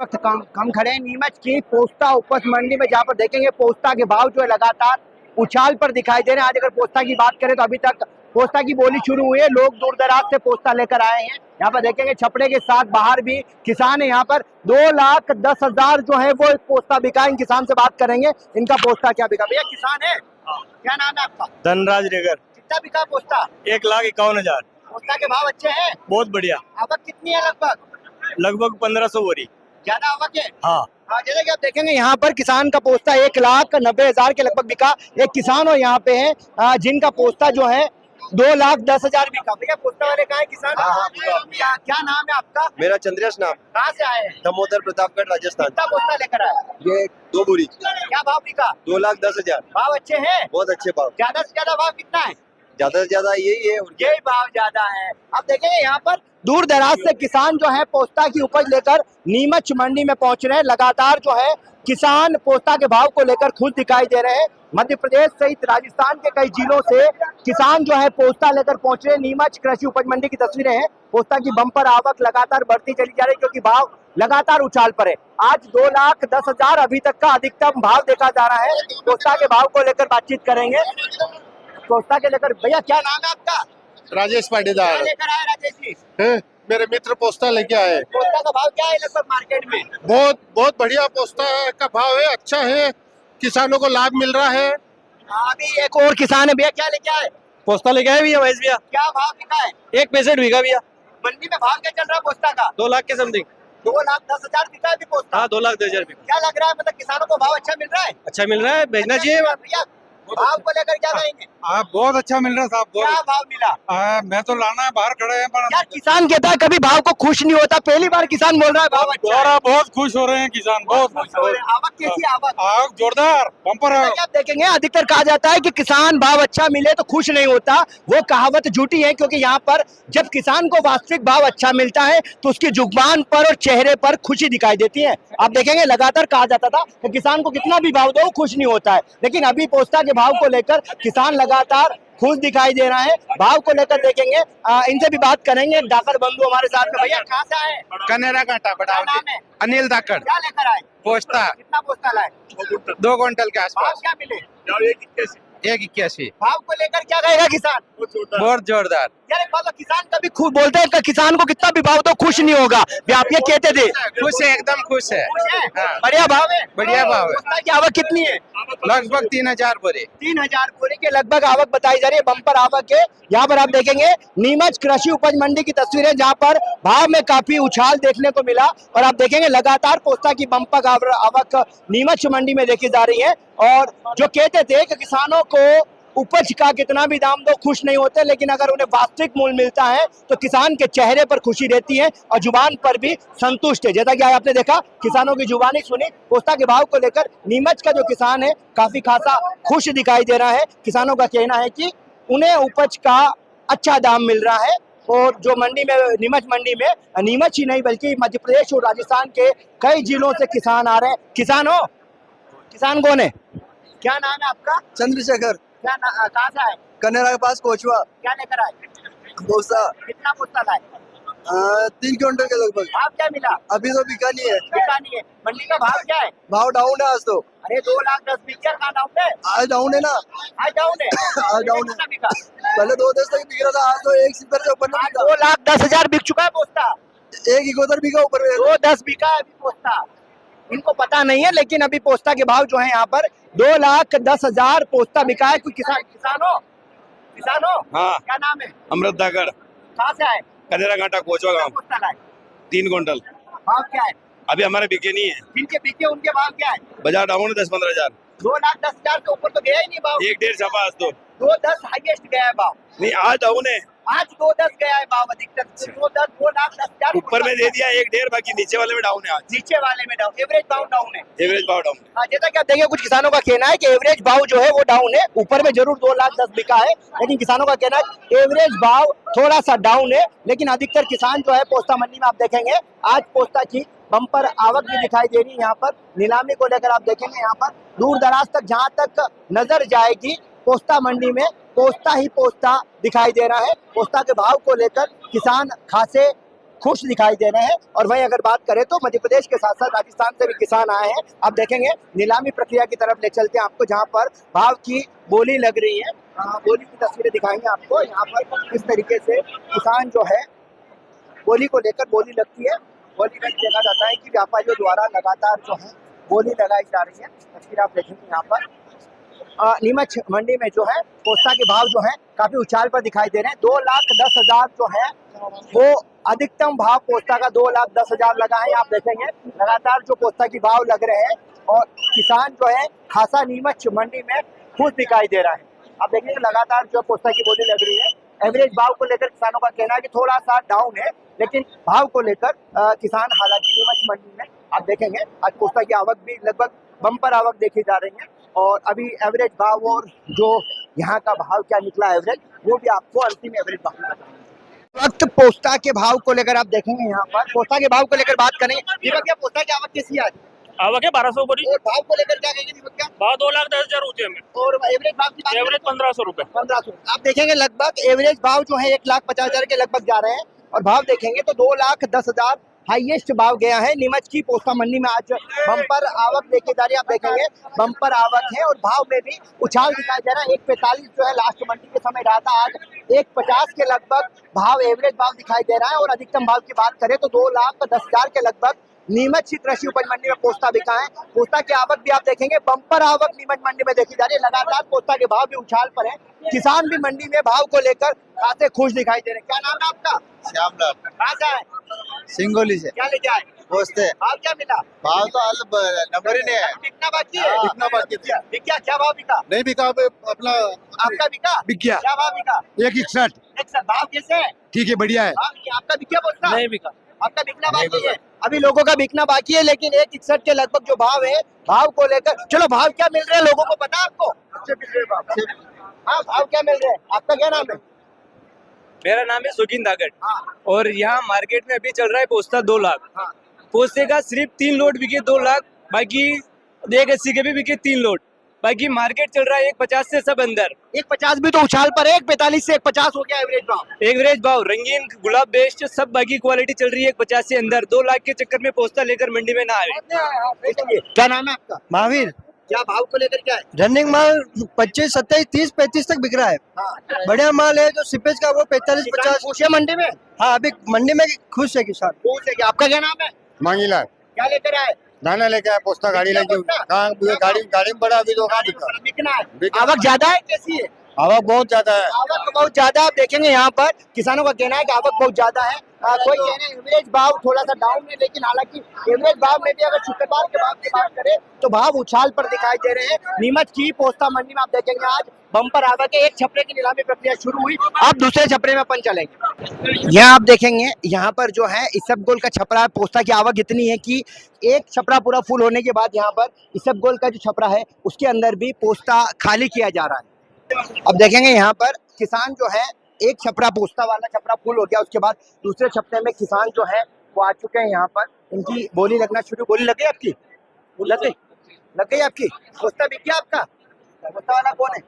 वक्त कम खड़े हैं नीमच की पोस्ता उपज मंडी में, जहाँ पर देखेंगे पोस्ता के भाव जो है लगातार उछाल पर दिखाई दे रहे हैं। आज अगर पोस्ता की बात करें तो अभी तक पोस्ता की बोली शुरू हुई है, लोग दूर दराज से पोस्ता लेकर आए हैं। यहाँ पर देखेंगे छपड़े के साथ बाहर भी किसान है। यहाँ पर 2,10,000 जो है वो पोस्ता बिका। इन किसान से बात करेंगे, इनका पोस्ता क्या बिका। भैया किसान है, क्या नाम है आपका? धनराज रेगर। कितना बिका पोस्ता? 1,51,000। पोस्ता के भाव अच्छे हैं? बहुत बढ़िया। आवक कितनी है? लगभग 1,500 बोरी। ज्यादा आवक है? हाँ। जैसे कि आप देखेंगे यहाँ पर किसान का पोस्ता 1,90,000 के लगभग बिका। एक किसान और यहाँ पे है जिनका पोस्ता जो है 2,10,000 बिका। भैया पोस्ता वाले कहाँ है किसान? क्या नाम है आपका? मेरा चंद्रेश नाम। कहाँ से आए हैं? दामोदर प्रतापगढ़ राजस्थान। कितना पोस्ता लेकर आए? ये 2 बोरी। क्या भाव बिका? 2,10,000। भाव अच्छे हैं? बहुत अच्छे भाव। ज्यादा से ज्यादा भाव कितना है? ज्यादा से ज्यादा यही है, यही भाव ज्यादा है। अब देखेंगे यहाँ पर दूर दराज से किसान जो है पोस्ता की उपज लेकर नीमच मंडी में पहुंच रहे हैं। लगातार जो है किसान पोस्ता के भाव को लेकर खुश दिखाई दे रहे हैं। मध्य प्रदेश सहित राजस्थान के कई जिलों से किसान जो है पोस्ता लेकर पहुंच रहे हैं। नीमच कृषि उपज मंडी की तस्वीरें हैं। पोस्ता की बम्पर आवक लगातार बढ़ती चली जा रही है, क्योंकि भाव लगातार उछाल पर है। आज 2,10,000 अभी तक का अधिकतम भाव देखा जा रहा है। पोस्ता के भाव को लेकर बातचीत करेंगे। पोस्ता के लेकर भैया क्या नाम है आपका? राजेश पाटीदार। क्या लेकर आए राजेश जी? मेरे मित्र पोस्ता लेके आए। पोस्ता का भाव क्या है लगभग मार्केट में? बहुत बढ़िया पोस्ता का भाव है, अच्छा है, किसानों को लाभ मिल रहा है। अभी एक और किसान है भैया, क्या लेके आए? पोस्ता लेके आए भैया, भैया क्या भाव बिका है? 1,65 बिका भैया। मंडी में भाव क्या चल रहा है पोस्ता का? 2 लाख के समथिंग। 2,10,000 बिका है अभी पोस्ता। हाँ, 2,10,000 बिका। क्या लग रहा है, मतलब किसानों को भाव अच्छा मिल रहा है? अच्छा मिल रहा है, भेजना चाहिए। भैया भाव को लेकर क्या कहेंगे? बहुत अच्छा मिल रहा है साहब। क्या भाव मिला? मैं तो लाना है, बाहर खड़े हैं पर यार किसान कहता है कभी भाव को खुश नहीं होता, पहली बार किसान बोल रहा है भाव अच्छा है। बहुत खुश हो रहे हैं किसान, बहुत खुश हो रहे हैं। आवक कैसी आवक? आवक जोरदार, बम्पर है। आप देखेंगे अधिकतर कहा जाता है कि किसान भाव अच्छा मिले तो खुश नहीं होता। वो कहावत झूठी है, क्योंकि यहाँ पर जब किसान को वास्तविक भाव अच्छा मिलता है तो उसकी जुबान पर और चेहरे पर खुशी दिखाई देती है। आप देखेंगे लगातार कहा जाता था कि किसान को कितना भी भाव दो वो खुश नहीं होता है, लेकिन अभी पोस्ता के भाव को लेकर किसान लगातार खुश दिखाई दे रहा है। भाव को लेकर देखेंगे, इनसे भी बात करेंगे। डाकर बंधु हमारे साथ में। भैया कहाँ से आए? कनेरा कांटा बड़ा। नाम है? अनिल धाकड़। क्या लेकर आए? पोस्ता कितना पोस्ता लाए? 2 क्विंटल के भाव आसपास। क्या मिले? 1,81। भाव को लेकर क्या कहेगा किसान? बहुत जोरदार। यार एक बात तो किसान कभी खुश बोलते हैं कि किसान को कितना भी भाव तो खुश नहीं होगा। आप ये कहते थे? खुश है, एकदम खुश है। खुश है? हाँ। बढ़िया भाव है? बढ़िया भाव है। पोस्ता की आवक कितनी है? लगभग 3,000 बोरी। 3,000 बोरी के लगभग आवक बताई जा रही है। बम्पर आवक है। यहाँ पर आप देखेंगे नीमच कृषि उपज मंडी की तस्वीरें, जहाँ पर भाव में काफी उछाल देखने को मिला। और आप देखेंगे लगातार पोस्ता की बम्पर आवक नीमच मंडी में देखी जा रही है। और जो कहते थे कि किसानों को उपज का कितना भी दाम दो खुश नहीं होते, लेकिन अगर उन्हें वास्तविक मूल्य मिलता है तो किसान के चेहरे पर खुशी रहती है और जुबान पर भी संतुष्ट है। जैसा कि आपने देखा किसानों की जुबानी सुनी। पोस्ता के भाव को लेकर नीमच का जो किसान है काफी खासा खुश दिखाई दे रहा है। किसानों का कहना है कि उन्हें उपज का अच्छा दाम मिल रहा है। और जो मंडी में नीमच मंडी में नीमच ही नहीं बल्कि मध्य प्रदेश और राजस्थान के कई जिलों से किसान आ रहे हैं। किसान हो? किसान कौन है? क्या नाम है आपका? चंद्रशेखर। क्या कहाँ से आए? कनेरा के पास कोचवा। क्या लेकर आए? पोस्ता कितना पोस्ता लाए? 3 क्विंटल के लगभग। भाव क्या मिला? अभी तो बिका नहीं है। बिका नहीं है। मंडी का भाव क्या है? भाव डाउन है आज तो। अरे 2,10,000 बिका कहाँ डाउन है? आज डाउन है ना। आज डाउन है? आज डाउन है। कितना बिका? पहले 2,10 तक बिक रहा था, आज तो 1,70 से ऊपर में आज बिका। 2,10,000 बिक चुका है पोस्ता। 1,71 बिका ऊपर में। 2,10 बिका है अभी पोस्ता। इनको पता नहीं है, लेकिन अभी पोस्ता के भाव जो है यहाँ पर 2,10,000 पोस्ता बिका है। कोई किसान हो? किसान हो? हाँ। क्या नाम है? अमृत धाकड़। कहाँ से आए? कनेरा कांटा कोचवा गाँव। पोस्ता लाए? 3 क्विंटल। भाव क्या है? अभी हमारे बिके नहीं है। जिनके बिके उनके भाव क्या है? बाजार डाउन है 10-15 हजार। 2,10,000 से ऊपर तो गया ही नहीं भाव। 1,5 छपा आज तो। 2,10 हाईएस्ट गया है भाव। नहीं, आज डाउन है। आज 2,10 गया है भाव अधिकतर। 2,10,000 ऊपर में दे दिया 1,5, बाकी नीचे वाले में डाउन है। आज नीचे वाले में डाउन, एवरेज भाव डाउन है। एवरेज भाव डाउन है। जैसा कि आप देखिए कुछ किसानों का कहना है कि एवरेज भाव जो है वो डाउन है। ऊपर में जरूर 2,10,000 बिका है, लेकिन किसानों का कहना है एवरेज भाव थोड़ा सा डाउन है। लेकिन अधिकतर किसान जो है पोस्ता मंडी में आप देखेंगे आज पोस्ता की बम्पर आवक भी दिखाई दे रही है। यहाँ पर नीलामी को लेकर आप देखेंगे यहाँ पर दूर दराज तक जहाँ तक नजर जाएगी पोस्ता मंडी में पोस्ता ही पोस्ता दिखाई दे रहा है। पोस्ता के भाव को लेकर किसान खासे खुश दिखाई दे रहे हैं। और वहीं अगर बात करें तो मध्य प्रदेश के साथ साथ राजस्थान से भी किसान आए हैं। आप देखेंगे नीलामी प्रक्रिया की तरफ ले चलते हैं आपको, जहां पर भाव की बोली लग रही है। बोली की तस्वीरें दिखाएंगे आपको, यहाँ पर किस तरीके से किसान जो है बोली को लेकर बोली लगती है। बोली में देखा जाता है कि व्यापारियों द्वारा लगातार जो है बोली लगाई जा रही है। तस्वीर आप देखेंगे यहाँ पर नीमच मंडी में जो है पोस्ता के भाव जो है काफी उछाल पर दिखाई दे रहे हैं। 2,10,000 जो है वो अधिकतम भाव पोस्ता का 2,10,000 लगा है। आप देखेंगे लगातार जो पोस्ता की भाव लग रहे हैं और किसान जो है खासा नीमच मंडी में खुश दिखाई दे रहा है। आप देखेंगे लगातार जो पोस्ता की बोली लग रही है। एवरेज भाव को लेकर किसानों का कहना है कि थोड़ा सा डाउन है, लेकिन भाव को लेकर किसान हालांकि नीमच मंडी में आप देखेंगे आज पोस्ता की आवक भी लगभग बम्पर आवक देखी जा रही है। और अभी एवरेज भाव और जो यहाँ का भाव क्या निकला एवरेज, वो भी आपको अंतिम एवरेज भाव बताएंगे। वक्त पोस्ता के भाव को लेकर आप देखेंगे यहाँ पर पोस्ता के भाव को लेकर बात करेंगे। दीपक क्या पोस्ता की आवक कैसी है आज? आवक है 1200 ऊपर ही। और भाव को लेकर क्या कहेंगे दीपक क्या? भाव 2,10,000 होते हैं। और एवरेज भाव की बात करें? एवरेज 1500 रुपए। 1500। आप देखेंगे लगभग एवरेज भाव जो है 1,50,000 के लगभग जा रहे हैं। और भाव देखेंगे तो 2,10,000 हाईएस्ट भाव गया है नीमच की पोस्ता मंडी में। आज बम्पर आवक देखी जा रही है। आप देखेंगे बम्पर आवक है और भाव में भी उछाल दिखाई दे रहा है। 1,45 जो है लास्ट मंडी के समय रहा था, आज 1,50 के लगभग भाव एवरेज भाव दिखाई दे रहा है। और अधिकतम भाव की बात करें तो 2,10,000 के लगभग नीमच की कृषि उपज मंडी में पोस्ता बिका है। पोस्ता की आवक भी आप देखेंगे बम्पर आवक नीमच मंडी में देखी जा रही है। लगातार पोस्ता के भाव भी उछाल पर है। किसान भी मंडी में भाव को लेकर खासे खुश दिखाई दे रहे हैं। क्या नाम है आपका? श्यामलाल कहाँ से आए? सिंगोली से। क्या लेके आए? पोस्ते भाव क्या मिला? भाव तो हाल नंबर ही नहीं है। बिकना बाकी है? बिकना बाकी है। बिका? क्या भाव बिका? नहीं बिका अपना आपका बिका? बिक गया। क्या भाव बिका? 161। एक भाव कैसे है? ठीक है, बढ़िया है। भाव आपका बिका पोस्ता? नहीं बिका। आपका बिकना बाकी है? अभी लोगों का बिकना बाकी है, लेकिन 161 के लगभग जो भाव है भाव को लेकर चलो भाव क्या मिल रहे हैं लोगों को पता है आपको? अच्छे मिल रहे भाव। हाँ, भाव क्या मिल रहे हैं? आपका क्या नाम है? मेरा नाम है सुगिन दागड़। हाँ। और यहाँ मार्केट में अभी चल रहा है पोस्ता 2 लाख। हाँ। पोस्ते का सिर्फ 3 लोड बिके 2 लाख, बाकी 180 के भी बिके 3 लोड। बाकी मार्केट चल रहा है 150 से सब अंदर। 150 भी तो उछाल पर है। 145 से 150 हो गया एवरेज भाव। एवरेज भाव रंगीन गुलाब बेस्ट सब बाकी क्वालिटी चल रही है 150 से अंदर। 2 लाख के चक्कर में पोस्ता लेकर मंडी में ना आए। क्या नाम है आपका? महावीर। क्या भाव को लेकर क्या है? रनिंग माल 25, 27, 30, 35 तक बिक रहा है। हाँ। बढ़िया माल है जो सिपेज का वो 45, किसान 50। खुश है मंडी में? हाँ, अभी मंडी में खुश है किसान। खुश है। आपका क्या नाम है? मांगीलाल क्या लेकर आए? दाना लेके आया, पोस्ता गाड़ी लेके कहाँ गाड़ी में पड़ा, अभी तो कहाँ बिका। बिकना है। बिकना। आवक ज्यादा है कैसी है? आवक बहुत ज्यादा है। आवक बहुत ज्यादा। आप देखेंगे यहाँ पर किसानों का कहना है कि आवक बहुत ज्यादा है। कोई कह रहे हैं एवरेज भाव थोड़ा सा डाउन है, लेकिन हालांकि एवरेज भाव में भी अगर शुक्रवार के भाव की बात करें तो भाव उछाल पर दिखाई दे रहे हैं। नीमच की पोस्ता मंडी में आप देखेंगे आज बम्पर आवक है। एक छपरे की नीलामी प्रक्रिया शुरू हुई, अब दूसरे छपरे में अपन चलेंगे। यहाँ आप देखेंगे यहाँ पर जो है इसबगोल का छपरा है। पोस्ता की आवक इतनी है कि एक छपरा पूरा फुल होने के बाद यहाँ पर इसबगोल का जो छपरा है उसके अंदर भी पोस्ता खाली किया जा रहा है। अब देखेंगे यहाँ पर किसान जो है एक छपरा पोस्ता वाला छपरा फुल हो गया, उसके बाद दूसरे छपरे में किसान जो है वो आ चुके हैं। यहाँ पर इनकी बोली लगना शुरू। बोली लग गई आपकी? लग गई? लग गई आपकी? पोस्ता बिक गया आपका? पोस्ता वाला कौन है?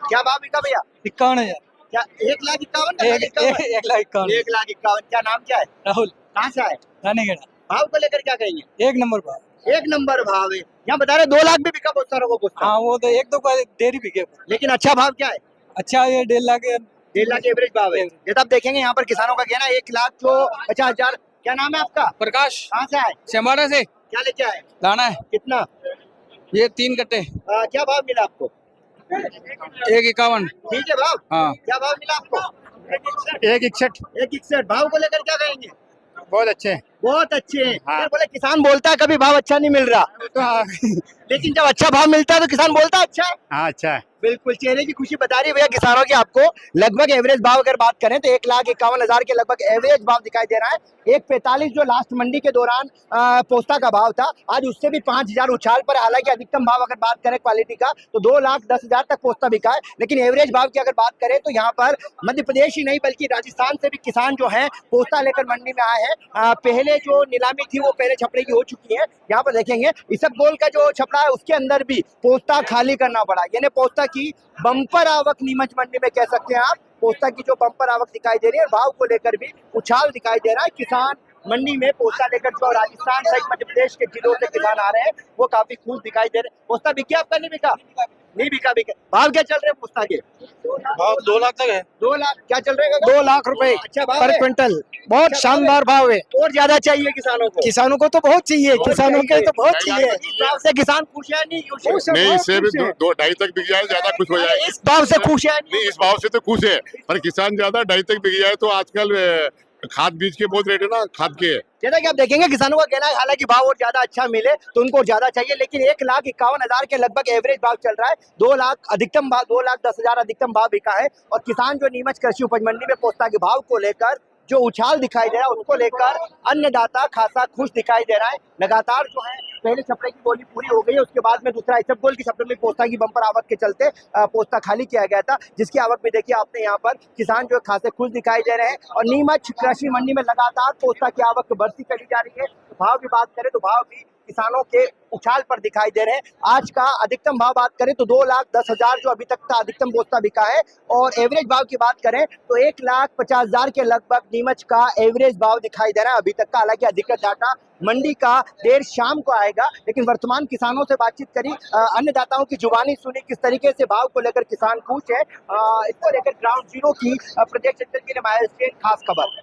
क्या भाव बिका भैया? 51,000। क्या 1,51,000? 1,51,000। 1,51,000। क्या नाम क्या है? राहुल। कहाँ से आए? रानीगढ़। भाव को लेकर क्या कहेंगे? 1 नंबर भाव। 1 नंबर भाव है। यहाँ बता रहे 2 लाख भी बिका बहुत सारों को पोस्ता। हाँ, वो तो 1-2 का देरी बिके। लेकिन अच्छा भाव क्या है? अच्छा, ये 1.5 लाख 1.5 लाख एवरेज भाव है। ये तो आप देखेंगे यहाँ पर किसानों का कहना है 1,50,000। क्या नाम है आपका? प्रकाश कहाँ से आए? सेमाड़ा से क्या लेके आए? लाना है कितना? ये 3 कट्टे। क्या भाव मिला आपको? 151। ठीक है भाव। हाँ। क्या भाव मिला आपको? 161। 161। भाव को लेकर क्या कहेंगे? बहुत अच्छे हैं। बहुत अच्छे हैं। हाँ। यार बोले किसान बोलता है कभी भाव अच्छा नहीं मिल रहा, लेकिन जब अच्छा भाव मिलता है तो किसान बोलता है अच्छा है। हाँ, अच्छा है। बिल्कुल चेहरे की खुशी बता रही है भैया किसानों की। आपको लगभग एवरेज भाव अगर बात करें तो 1,51,000 के लगभग एवरेज भाव दिखाई दे रहा है। 1,45 जो लास्ट मंडी के दौरान पोस्ता का भाव था, आज उससे भी 5,000 उछाल पर। हालांकि अधिकतम भाव अगर बात करें क्वालिटी का तो 2,10,000 तक पोस्ता बिका है। लेकिन एवरेज भाव की अगर बात करें तो यहाँ पर मध्य प्रदेश ही नहीं बल्कि राजस्थान से भी किसान जो है पोस्ता लेकर मंडी में आए हैं। पहले जो नीलामी थी वो पहले छपरे की हो चुकी है। यहाँ पर देखेंगे इसबगोल का जो छपरा है उसके अंदर भी पोस्ता खाली करना पड़ा, यानी पोस्ता की बम्पर आवक नीमच मंडी में कह सकते हैं आप। पोस्ता की जो बम्पर आवक दिखाई दे रही है, भाव को लेकर भी उछाल दिखाई दे रहा है। किसान मंडी में पोस्ता लेकर जो राजस्थान सहित मध्य प्रदेश के जिलों से किसान आ रहे हैं वो काफी खुश दिखाई दे रहे हैं। पोस्ता बिके आपका? नहीं बिका? नहीं बिका। भाव क्या चल रहे हैं पोस्ता के? भाव 2 लाख तक है। 2 लाख क्या चल रहे हैं? 2 लाख रुपए अच्छा भाव पर है? क्विंटल, बहुत अच्छा शानदार भाव है। और ज्यादा चाहिए किसानों को? किसानों को तो बहुत चाहिए, किसानों के तो बहुत चाहिए। इस भाव से किसान खुश है? नहीं खुश है? नहीं, इससे भी 2-2.5 तक बिक जाए ज्यादा खुश हो जाए। इस भाव से खुश है? नहीं, इस भाव से तो खुश है, पर किसान ज्यादा 2.5 तक बिक जाए तो आजकल खाद बीज के बहुत रेट है ना, खाद के। जैसा कि आप देखेंगे किसानों का कहना है हालांकि भाव और ज्यादा अच्छा मिले तो उनको ज्यादा चाहिए, लेकिन 1,51,000 के लगभग एवरेज भाव चल रहा है। 2 लाख अधिकतम भाव, 2,10,000 अधिकतम भाव बिका है। और किसान जो नीमच कृषि उपज मंडी में पोस्ता के भाव को लेकर जो उछाल दिखाई दे रहा है उसको लेकर अन्नदाता खासा खुश दिखाई दे रहा है। लगातार जो है पहले छपड़े की बोली पूरी हो गई है, उसके बाद में दूसरा इसबगोल की छपड़े में पोस्ता की बम्पर आवक के चलते पोस्ता खाली किया गया था, जिसकी आवक भी देखिए आपने यहाँ पर। किसान जो खासे खुश दिखाई दे रहे हैं और नीमच कृषि मंडी में लगातार पोस्ता की आवक बढ़ती चली जा रही है। भाव की बात करें तो भाव भी किसानों के उछाल पर दिखाई दे रहे हैं। आज का अधिकतम भाव बात करें तो 2,10,000 जो अभी तक का अधिकतम पोस्ता बिका है, और एवरेज भाव की बात करें तो 1,50,000 के लगभग नीमच का एवरेज भाव दिखाई दे रहा है अभी तक का। हालांकि अधिकतर डाटा मंडी का देर शाम को आएगा, लेकिन वर्तमान किसानों से बातचीत करी, अन्नदाताओं की जुबानी सुनी, किस तरीके से भाव को लेकर किसान खुश है। इसको लेकर ग्राउंड जीरो की प्रदेश सेंटर के लिए खास खबर।